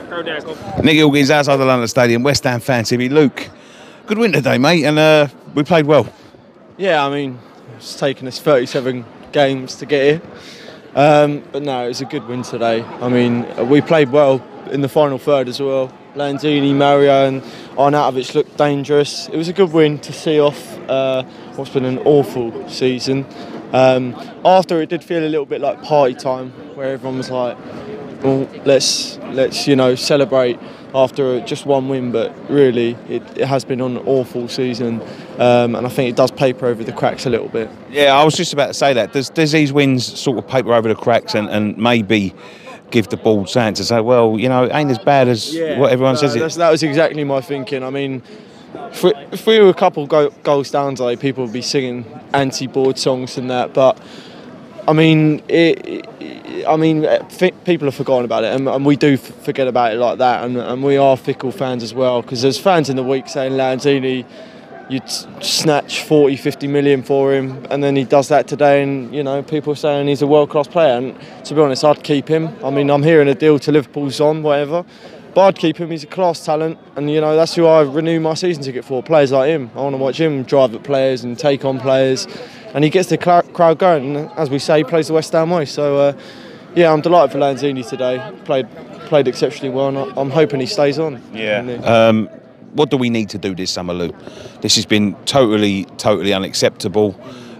Nick Ilgins outside the London Stadium, West Ham fan TV. Luke, good win today, mate, and we played well. Yeah, I mean, it's taken us 37 games to get here. But no, it was a good win today. I mean, we played well in the final third as well. Lanzini, Mario and Arnautovic looked dangerous. It was a good win to see off what's been an awful season. After it did feel a little bit like party time, where everyone was like, well, let's celebrate after just one win, but really it has been an awful season, and I think it does paper over the cracks a little bit. Yeah, I was just about to say that. Does these wins sort of paper over the cracks and maybe give the board something to say, well, it ain't as bad as what everyone says it? That was exactly my thinking. I mean, if we were a couple goals down today, people would be singing anti-board songs and that, but I mean, people have forgotten about it, and we do forget about it like that, and we are fickle fans as well, because there's fans in the week saying Lanzini, you'd snatch 40, 50 million for him, and then he does that today, and people are saying he's a world-class player, and to be honest, I'd keep him. I mean, I'm hearing a deal to Liverpool's on, whatever, but I'd keep him. He's a class talent, and that's who I renew my season ticket for, players like him. I want to watch him drive at players and take on players, and he gets the crowd going, and as we say, he plays the West Ham way, so yeah, I'm delighted for Lanzini today. Played exceptionally well, and I'm hoping he stays on. Yeah. What do we need to do this summer, Luke? This has been totally unacceptable,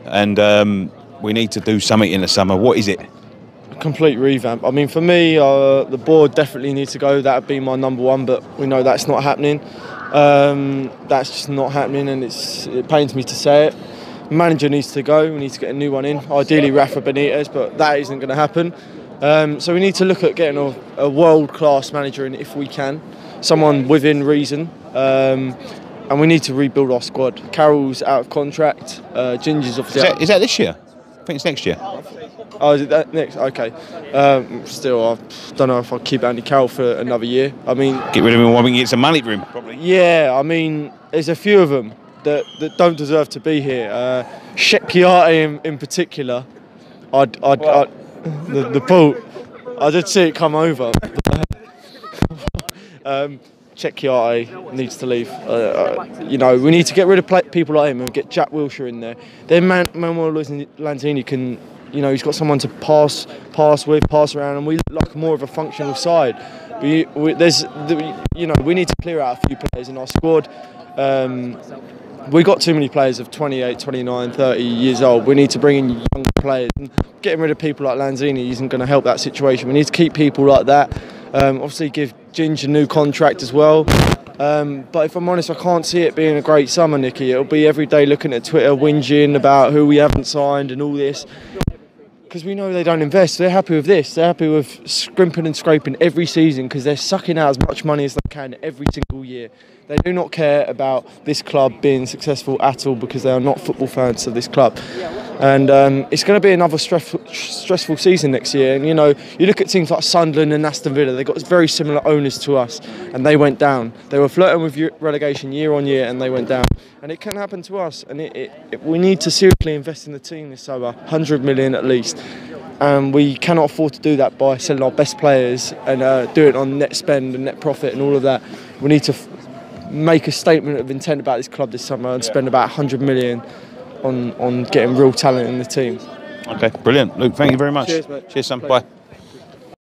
and we need to do something in the summer. What is it? A complete revamp. I mean, for me, the board definitely needs to go. That would be my number one, but we know that's not happening. That's just not happening, and it pains me to say it. Manager needs to go. We need to get a new one in. Ideally, Rafa Benitez, but that isn't going to happen. So we need to look at getting a world-class manager in if we can, someone within reason, and we need to rebuild our squad. Carroll's out of contract. Ginger's obviously Is that this year? I think it's next year. Oh, is it that next? Okay. Still, I don't know if I'll keep Andy Carroll for another year. I mean, get rid of him while we can get some money for him, probably. Yeah, I mean, there's a few of them that don't deserve to be here. Shekiate in particular, the ball, I did see it come over. Shekiate needs to leave. We need to get rid of people like him and get Jack Wilshere in there. Then Manuel Lanzini can, he's got someone to pass around, and we look like more of a functional side. We need to clear out a few players in our squad. We got too many players of 28, 29, 30 years old. We need to bring in young players. And getting rid of people like Lanzini isn't going to help that situation. We need to keep people like that. Obviously give Ginger a new contract as well. But if I'm honest, I can't see it being a great summer, Nicky. It'll be every day looking at Twitter, whinging about who we haven't signed and all this. Because we know they don't invest. They're happy with this. They're happy with scrimping and scraping every season because they're sucking out as much money as they can every single year. They do not care about this club being successful at all because they are not football fans of this club. And it's going to be another stressful season next year. And, you look at teams like Sunderland and Aston Villa, they've got very similar owners to us, and they went down. They were flirting with relegation year on year, and they went down. And it can happen to us. And we need to seriously invest in the team this summer, 100 million at least. And we cannot afford to do that by selling our best players and do it on net spend and net profit and all of that. We need to make a statement of intent about this club this summer and spend about 100 million on getting real talent in the team. Okay, brilliant. Luke, thank you very much. Cheers, mate. Cheers, son. Bye.